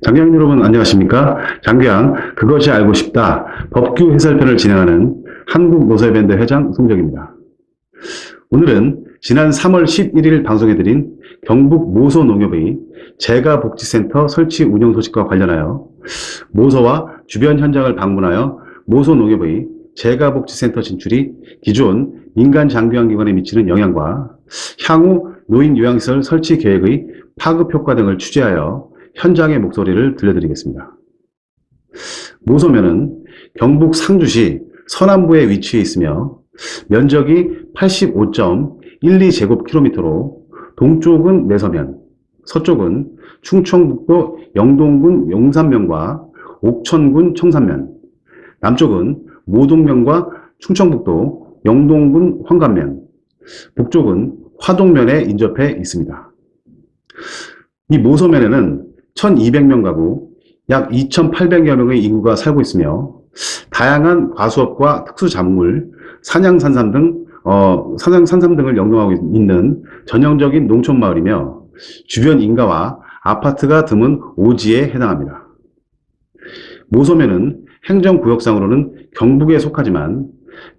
장교양 여러분 안녕하십니까? 장교양 그것이 알고 싶다 법규 해설편을 진행하는 한국노사밴드 회장 송정입니다. 오늘은 지난 3월 11일 방송해드린 경북 모소농협의 재가복지센터 설치 운영 소식과 관련하여 모소와 주변 현장을 방문하여 모소농협의 재가복지센터 진출이 기존 민간 장교양기관에 미치는 영향과 향후 노인요양시설 설치 계획의 파급 효과 등을 취재하여 현장의 목소리를 들려드리겠습니다. 모소면은 경북 상주시 서남부에 위치해 있으며 면적이 85.12제곱킬로미터로 동쪽은 매서면, 서쪽은 충청북도 영동군 용산면과 옥천군 청산면, 남쪽은 모동면과 충청북도 영동군 황간면, 북쪽은 화동면에 인접해 있습니다. 이 모소면에는 1200명 가구, 약 2800여 명의 인구가 살고 있으며 다양한 과수업과 특수작물, 산양산삼 등을 영농하고 있는 전형적인 농촌마을이며 주변 인가와 아파트가 드문 오지에 해당합니다. 모소면은 행정구역상으로는 경북에 속하지만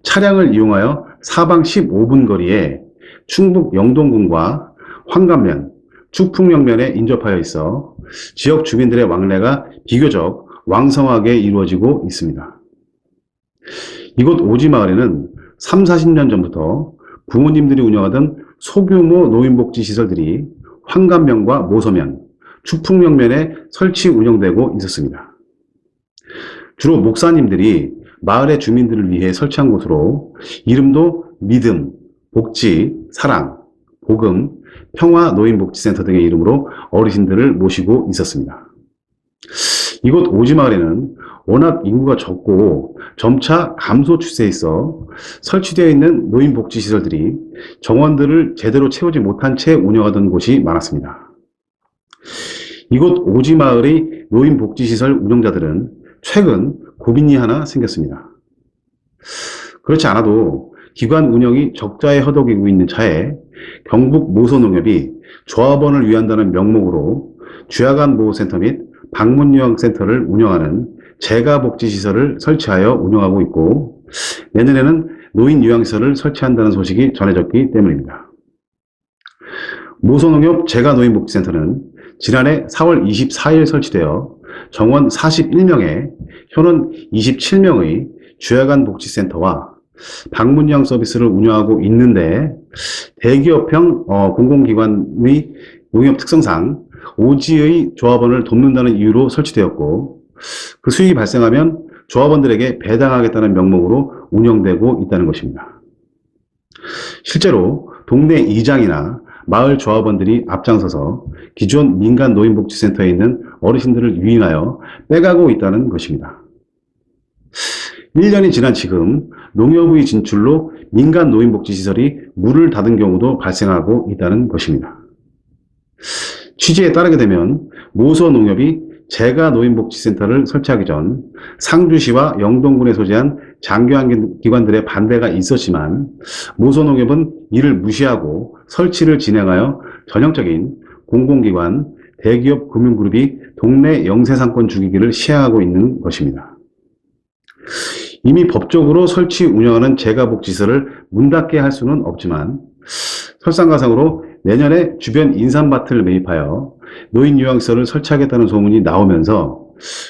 차량을 이용하여 사방 15분 거리에 충북 영동군과 황간면, 축풍령면에 인접하여 있어 지역 주민들의 왕래가 비교적 왕성하게 이루어지고 있습니다. 이곳 오지마을에는 3, 40년 전부터 부모님들이 운영하던 소규모 노인복지시설들이 황간면과 모소면, 축풍령면에 설치 운영되고 있었습니다. 주로 목사님들이 마을의 주민들을 위해 설치한 곳으로 이름도 믿음, 복지, 사랑, 복음, 평화 노인복지센터 등의 이름으로 어르신들을 모시고 있었습니다. 이곳 오지마을에는 워낙 인구가 적고 점차 감소 추세에 있어 설치되어 있는 노인복지시설들이 정원들을 제대로 채우지 못한 채 운영하던 곳이 많았습니다. 이곳 오지마을의 노인복지시설 운영자들은 최근 고민이 하나 생겼습니다. 그렇지 않아도 기관 운영이 적자에 허덕이고 있는 차에 경북 모소농협이 조합원을 위한다는 명목으로 주야간 보호센터 및 방문요양센터를 운영하는 재가복지시설을 설치하여 운영하고 있고 내년에는 노인요양시설을 설치한다는 소식이 전해졌기 때문입니다. 모소농협 재가노인복지센터는 지난해 4월 24일 설치되어 정원 41명에 현원 27명의 주야간 복지센터와 방문요양 서비스를 운영하고 있는데 대기업형 공공기관의 농협 특성상 오지의 조합원을 돕는다는 이유로 설치되었고 그 수익이 발생하면 조합원들에게 배당하겠다는 명목으로 운영되고 있다는 것입니다. 실제로 동네 이장이나 마을 조합원들이 앞장서서 기존 민간 노인복지센터에 있는 어르신들을 유인하여 빼가고 있다는 것입니다. 1년이 지난 지금 농협의 진출로 민간 노인복지시설이 문을 닫은 경우도 발생하고 있다는 것입니다. 취지에 따르게 되면 모소농협이 재가노인복지센터를 설치하기 전 상주시와 영동군에 소재한 장교양기관들의 반대가 있었지만 모소농협은 이를 무시하고 설치를 진행하여 전형적인 공공기관, 대기업 금융그룹이 동네 영세상권 주기기를 시행하고 있는 것입니다. 이미 법적으로 설치 운영하는 재가복지시설을 문 닫게 할 수는 없지만 설상가상으로 내년에 주변 인삼밭을 매입하여 노인요양시설을 설치하겠다는 소문이 나오면서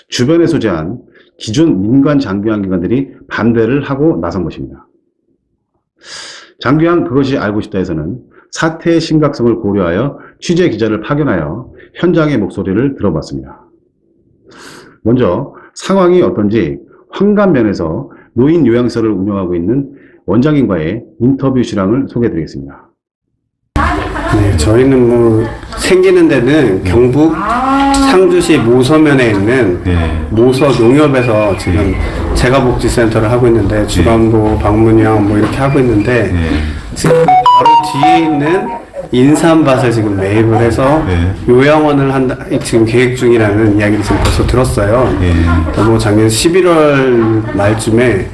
주변에 소재한 기존 민간 장교양기관들이 반대를 하고 나선 것입니다. 장교양 그것이 알고 싶다에서는 사태의 심각성을 고려하여 취재 기자를 파견하여 현장의 목소리를 들어봤습니다. 먼저 상황이 어떤지 황간면에서 노인요양시설을 운영하고 있는 원장님과의 인터뷰 실황을 소개해드리겠습니다. 네, 저희는 생기는 데는 경북 상주시 모서면에 있는 모서농협에서 지금 재가복지센터를 하고 있는데 주간보, 방문요양 이렇게 하고 있는데 지금 바로 뒤에 있는 인삼밭을 지금 매입을 해서 요양원을 한다 지금 계획 중이라는 이야기를 지금 벌써 들었어요. 작년 11월 말쯤에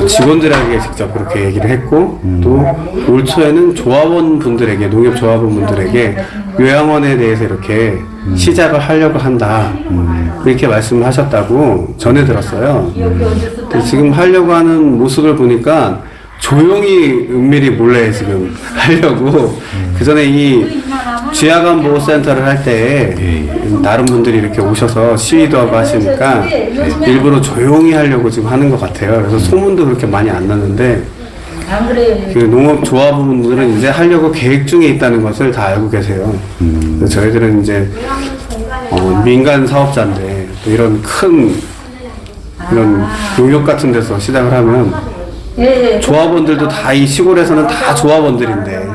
직원들에게 직접 그렇게 얘기를 했고 또 올 초에는 조합원 분들에게 농협 조합원 분들에게 요양원에 대해서 이렇게 시작을 하려고 한다 이렇게 말씀을 하셨다고 전해 들었어요. 근데 지금 하려고 하는 모습을 보니까 조용히 은밀히 몰래 지금 하려고 그 전에 이 쥐야간 보호센터를 할 때 다른 분들이 이렇게 오셔서 시위도 하고 하시니까 일부러 조용히 하려고 지금 하는 것 같아요. 그래서 소문도 그렇게 많이 안 났는데 그 농업 조합원분들은 이제 하려고 계획 중에 있다는 것을 다 알고 계세요. 그래서 저희들은 이제 민간 사업자인데 또 이런 큰 이런 농협 같은 데서 시작을 하면 조합원들도 다 이 시골에서는 다 조합원들인데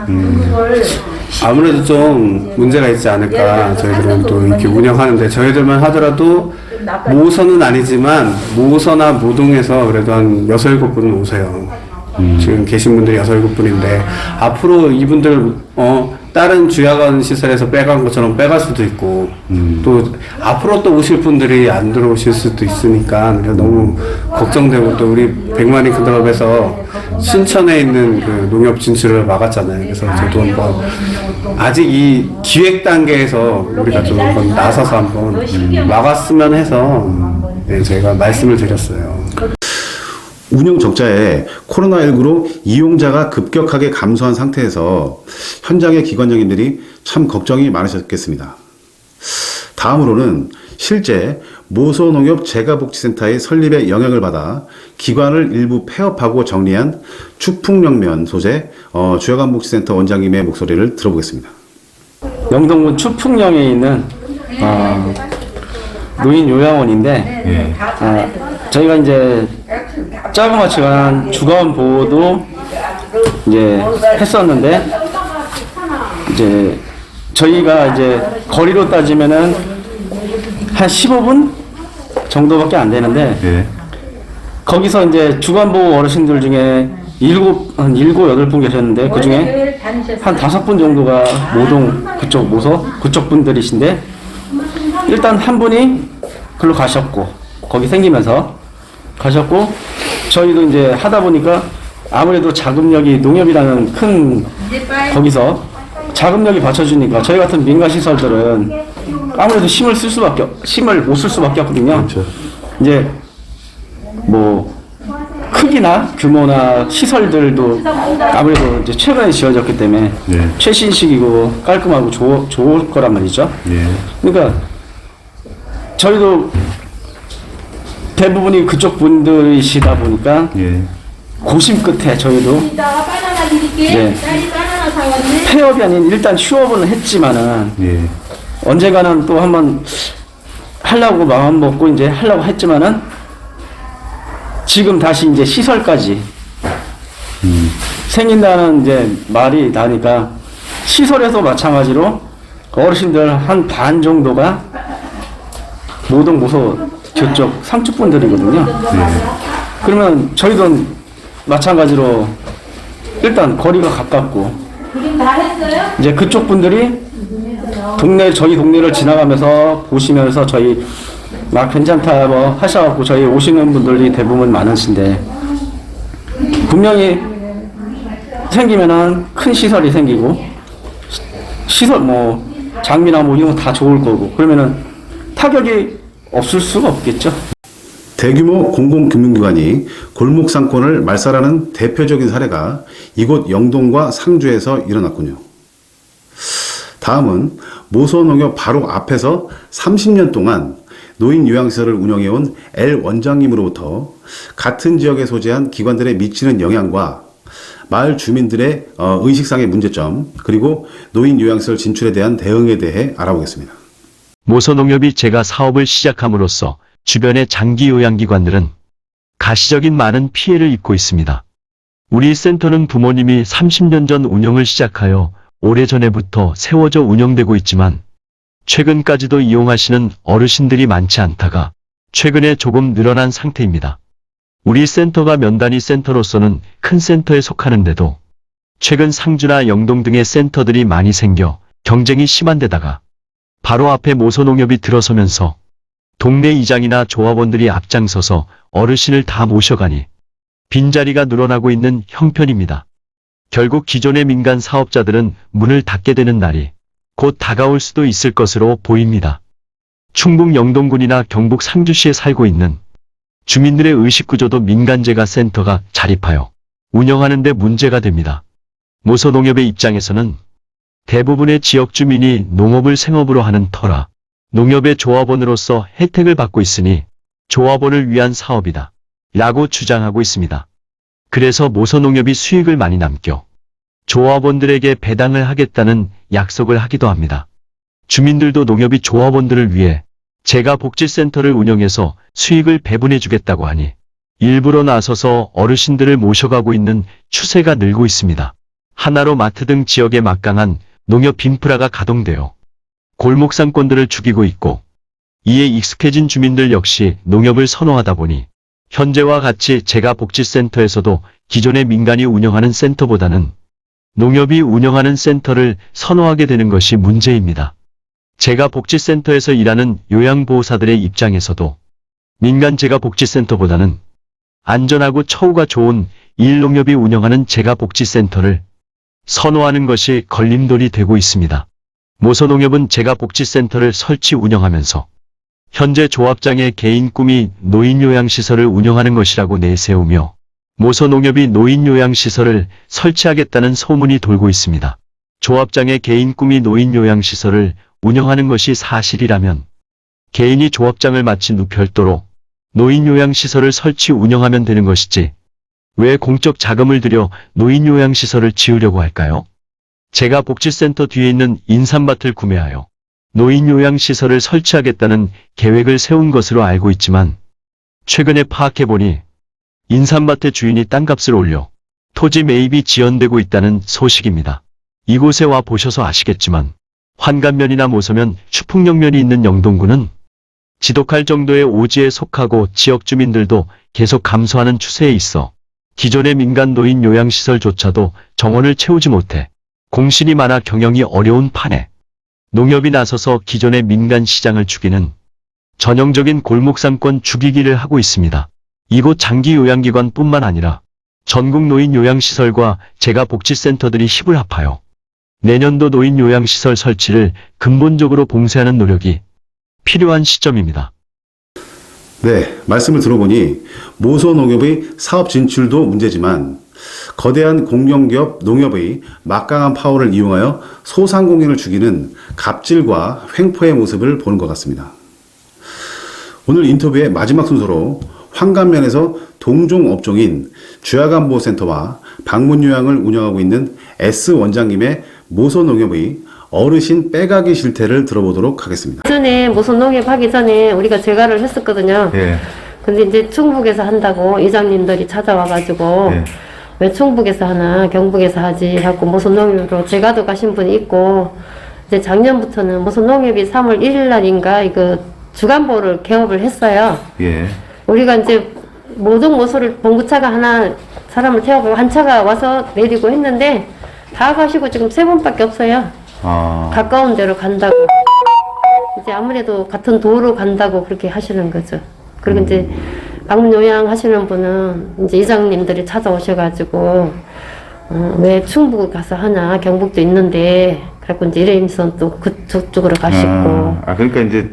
아무래도 좀 문제가 있지 않을까. 저희들은 또 이렇게 운영하는데 저희들만 하더라도 모서는 아니지만 모서나 모동에서 그래도 한 6, 7분은 오세요. 지금 계신 분들이 6, 7분인데 앞으로 이분들 다른 주야간 시설에서 빼간 것처럼 빼갈 수도 있고 또 앞으로 또 오실 분들이 안 들어오실 수도 있으니까 너무 걱정되고 또 우리 백마리 클럽에서 신천에 있는 그 농협 진출을 막았잖아요. 그래서 저도 한번 아직 이 기획 단계에서 우리가 좀 한번 나서서 한번 막았으면 해서 네, 저희가 말씀을 드렸어요. 운영 적자에 코로나19로 이용자가 급격하게 감소한 상태에서 현장의 기관장님들이 참 걱정이 많으셨겠습니다. 다음으로는 실제 모소농협 재가복지센터의 설립에 영향을 받아 기관을 일부 폐업하고 정리한 추풍령면 소재 주야간복지센터 원장님의 목소리를 들어보겠습니다. 영동군 추풍령에 있는 노인 요양원인데 저희가 이제 자그마치한 주간 보호도 이제 했었는데 이제 저희가 이제 거리로 따지면은 한 15분 정도밖에 안 되는데 거기서 이제 주간 보호 어르신들 중에 한 7, 8분 계셨는데 그 중에 한 5분 정도가 모동 그쪽 모서 그쪽 분들이신데 일단 한 분이 글로 가셨고 거기 생기면서 가셨고 저희도 이제 하다 보니까 아무래도 자금력이 농협이라는 큰 거기서 자금력이 받쳐주니까 저희 같은 민간 시설들은 아무래도 힘을 못 쓸 수밖에 없거든요. 그렇죠. 이제 뭐 크기나 규모나 시설들도 아무래도 이제 최근에 지어졌기 때문에 최신식이고 깔끔하고 좋을 거란 말이죠. 그러니까 저희도 대부분이 그쪽 분들이시다 보니까 고심 끝에 저희도 폐업이 아닌 일단 휴업은 했지만은 언젠가는 또 한번 하려고 마음 먹고 이제 하려고 했지만은 지금 다시 이제 시설까지 생긴다는 이제 말이 나니까 시설에서 마찬가지로 어르신들 한 반 정도가 모동 모소 저쪽 상축분들이거든요. 그러면 저희도 마찬가지로 일단 거리가 가깝고 이제 그쪽 분들이 저희 동네를 지나가면서 보시면서 저희 막 괜찮다 뭐 하셔갖고 저희 오시는 분들이 대부분 많으신데 분명히 생기면은 큰 시설이 생기고 시설 뭐 장비나 뭐 이런 거 다 좋을 거고 그러면은 타격이 없을 수가 없겠죠. 대규모 공공금융기관이 골목 상권을 말살하는 대표적인 사례가 이곳 영동과 상주에서 일어났군요. 다음은 모소농협 바로 앞에서 30년 동안 노인 요양시설을 운영해온 L 원장님으로부터 같은 지역에 소재한 기관들에 미치는 영향과 마을 주민들의 의식상의 문제점 그리고 노인 요양시설 진출에 대한 대응에 대해 알아보겠습니다. 모소농협이 재가 사업을 시작함으로써 주변의 장기 요양기관들은 가시적인 많은 피해를 입고 있습니다. 우리 센터는 부모님이 30년 전 운영을 시작하여 오래전에부터 세워져 운영되고 있지만 최근까지도 이용하시는 어르신들이 많지 않다가 최근에 조금 늘어난 상태입니다. 우리 센터가 면단위 센터로서는 큰 센터에 속하는데도 최근 상주나 영동 등의 센터들이 많이 생겨 경쟁이 심한 데다가 바로 앞에 모소농협이 들어서면서 동네 이장이나 조합원들이 앞장서서 어르신을 다 모셔가니 빈자리가 늘어나고 있는 형편입니다. 결국 기존의 민간 사업자들은 문을 닫게 되는 날이 곧 다가올 수도 있을 것으로 보입니다. 충북 영동군이나 경북 상주시에 살고 있는 주민들의 의식구조도 민간재가센터가 자립하여 운영하는 데 문제가 됩니다. 모서농협의 입장에서는 대부분의 지역 주민이 농업을 생업으로 하는 터라 농협의 조합원으로서 혜택을 받고 있으니 조합원을 위한 사업이다 라고 주장하고 있습니다. 그래서 모서농협이 수익을 많이 남겨 조합원들에게 배당을 하겠다는 약속을 하기도 합니다. 주민들도 농협이 조합원들을 위해 재가복지센터를 운영해서 수익을 배분해 주겠다고 하니 일부러 나서서 어르신들을 모셔가고 있는 추세가 늘고 있습니다. 하나로 마트 등 지역에 막강한 농협 인프라가 가동되어 골목 상권들을 죽이고 있고 이에 익숙해진 주민들 역시 농협을 선호하다 보니 현재와 같이 재가복지센터에서도 기존의 민간이 운영하는 센터보다는 농협이 운영하는 센터를 선호하게 되는 것이 문제입니다. 재가복지센터에서 일하는 요양보호사들의 입장에서도 민간 재가복지센터보다는 안전하고 처우가 좋은 일농협이 운영하는 재가복지센터를 선호하는 것이 걸림돌이 되고 있습니다. 모서농협은 재가복지센터를 설치 운영하면서 현재 조합장의 개인 꿈이 노인요양시설을 운영하는 것이라고 내세우며 모서농협이 노인요양시설을 설치하겠다는 소문이 돌고 있습니다. 조합장의 개인 꿈이 노인요양시설을 운영하는 것이 사실이라면 개인이 조합장을 마친 후 별도로 노인요양시설을 설치 운영하면 되는 것이지 왜 공적 자금을 들여 노인요양시설을 지으려고 할까요? 재가복지센터 뒤에 있는 인삼밭을 구매하여 노인요양시설을 설치하겠다는 계획을 세운 것으로 알고 있지만 최근에 파악해보니 인삼밭의 주인이 땅값을 올려 토지 매입이 지연되고 있다는 소식입니다. 이곳에 와 보셔서 아시겠지만 환관면이나 모서면, 추풍령면이 있는 영동군은 지독할 정도의 오지에 속하고 지역 주민들도 계속 감소하는 추세에 있어 기존의 민간 노인 요양시설조차도 정원을 채우지 못해 공실이 많아 경영이 어려운 판에 농협이 나서서 기존의 민간 시장을 죽이는 전형적인 골목상권 죽이기를 하고 있습니다. 이곳 장기요양기관뿐만 아니라 전국 노인요양시설과 재가복지센터들이 힘을 합하여 내년도 노인요양시설 설치를 근본적으로 봉쇄하는 노력이 필요한 시점입니다. 네, 말씀을 들어보니 모서농협의 사업 진출도 문제지만 거대한 공영기업 농협의 막강한 파워를 이용하여 소상공인을 죽이는 갑질과 횡포의 모습을 보는 것 같습니다. 오늘 인터뷰의 마지막 순서로 환관면에서 동종업종인 주야간보호센터와 방문요양을 운영하고 있는 S 원장님의 모서농협의 어르신 빼가기 실태를 들어보도록 하겠습니다. 전에 모선농협 하기 전에 우리가 재가를 했었거든요. 예. 근데 이제 충북에서 한다고 이장님들이 찾아와가지고 예. 왜 충북에서 하나 경북에서 하지 하고 모선농협으로 재가도 가신 분이 있고 이제 작년부터는 모선농협이 3월 1일 날인가 이거 주간보를 개업을 했어요. 예. 우리가 이제 모든 모소를 봉구차가 하나 사람을 태워가고 한 차가 와서 내리고 했는데 다 가시고 지금 3번밖에 없어요. 아. 가까운 데로 간다고. 이제 아무래도 같은 도로 간다고 그렇게 하시는 거죠. 그리고 이제 방문 요양 하시는 분은 이제 이장님들이 찾아오셔가지고 왜 충북 가서 하나 경북도 있는데 그래갖고 이제 이래면서 또 그쪽으로 가시고. 그러니까 이제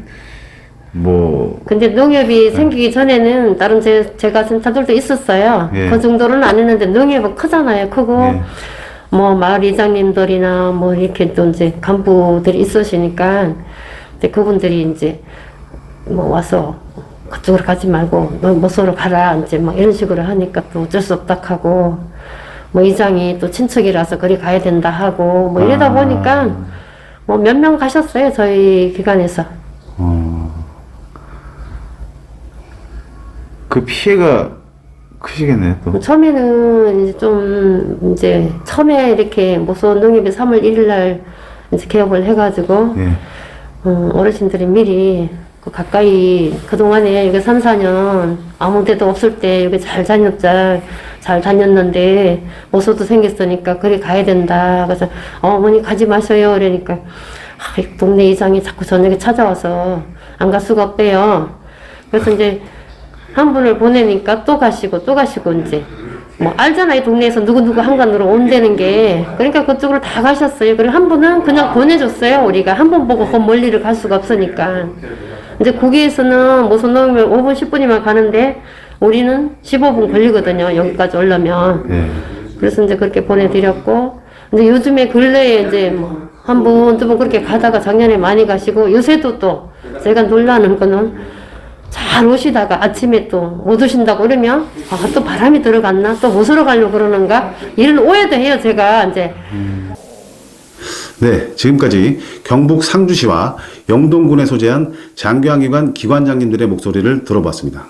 뭐. 근데 농협이 생기기 전에는 다른 제가 센터들도 있었어요. 예. 그 정도는 안 했는데 농협은 크잖아요. 크고. 예. 뭐 마을 이장님들이나 뭐 이렇게 또 이제 간부들이 있으시니까 이제 그분들이 이제 뭐 와서 그쪽으로 가지 말고 너 모소로 가라 이제 뭐 이런 식으로 하니까 또 어쩔 수 없다 하고 뭐 이장이 또 친척이라서 그리 가야 된다 하고 뭐 이러다 보니까 뭐 몇 명 가셨어요 저희 기관에서. 그 피해가 크시겠네요, 또. 처음에는 이제 좀 이제 처음에 이렇게 모소 농협이 3월 1일 날 이제 개업을 해가지고 예. 어르신들이 미리 그 가까이 그동안에 여기 3, 4년 아무 데도 없을 때 여기 잘 다녔는데 모소도 생겼으니까 그리 가야 된다. 그래서 어머니 가지 마셔요. 그러니까 이 동네 이장이 자꾸 저녁에 찾아와서 안 갈 수가 없대요. 그래서 이제 한 분을 보내니까 또 가시고 이제 뭐 알잖아, 이 동네에서 누구누구 한간으로 온다는 게. 그러니까 그쪽으로 다 가셨어요. 그리고 한 분은 그냥 보내줬어요. 우리가 한 번 보고 그 멀리를 갈 수가 없으니까. 이제 거기에서는 뭐 손 넘으면 5분 10분이면 가는데 우리는 15분 걸리거든요, 여기까지 오려면. 예. 그래서 이제 그렇게 보내드렸고, 이제 요즘에 근래에 이제 뭐 한 번, 두 번 그렇게 가다가 작년에 많이 가시고, 요새도 또 제가 놀라는 거는 잘 오시다가 아침에 또 못 오신다고 그러면, 아, 또 바람이 들어갔나? 또 못으러 가려고 그러는가? 이런 오해도 해요, 제가 이제. 네, 지금까지 경북 상주시와 영동군에 소재한 장교양기관 기관장님들의 목소리를 들어봤습니다.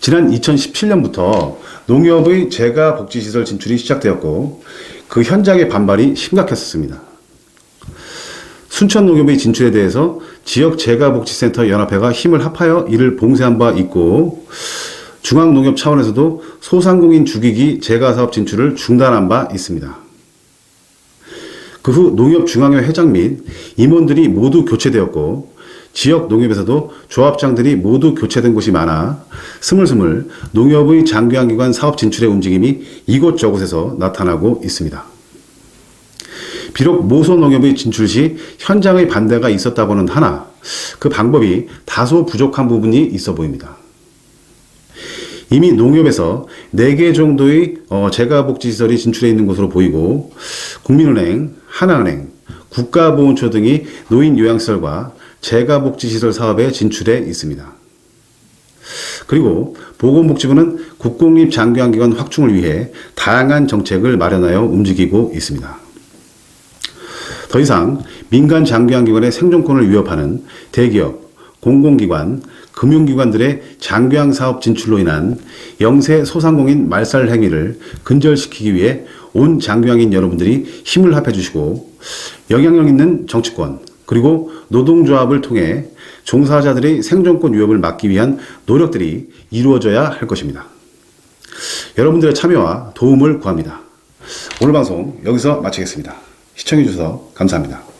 지난 2017년부터 농협의 재가복지시설 진출이 시작되었고 그 현장의 반발이 심각했었습니다. 순천농협의 진출에 대해서 지역재가복지센터 연합회가 힘을 합하여 이를 봉쇄한 바 있고 중앙농협 차원에서도 소상공인 주기기 재가사업 진출을 중단한 바 있습니다. 그 후 농협중앙회 회장 및 임원들이 모두 교체되었고 지역 농협에서도 조합장들이 모두 교체된 곳이 많아 스물스물 농협의 장교양기관 사업 진출의 움직임이 이곳저곳에서 나타나고 있습니다. 비록 모소농협의 진출 시 현장의 반대가 있었다고는 하나 그 방법이 다소 부족한 부분이 있어 보입니다. 이미 농협에서 4개 정도의 재가복지시설이 진출해 있는 것으로 보이고 국민은행, 하나은행, 국가보훈처 등이 노인요양시설과 재가복지시설 사업에 진출해 있습니다. 그리고 보건복지부는 국공립 장교양기관 확충을 위해 다양한 정책을 마련하여 움직이고 있습니다. 더 이상 민간 장교양기관의 생존권을 위협하는 대기업, 공공기관, 금융기관들의 장교양 사업 진출로 인한 영세 소상공인 말살 행위를 근절시키기 위해 온 장교양인 여러분들이 힘을 합해 주시고 영향력 있는 정치권 그리고 노동조합을 통해 종사자들의 생존권 위협을 막기 위한 노력들이 이루어져야 할 것입니다. 여러분들의 참여와 도움을 구합니다. 오늘 방송 여기서 마치겠습니다. 시청해 주셔서 감사합니다.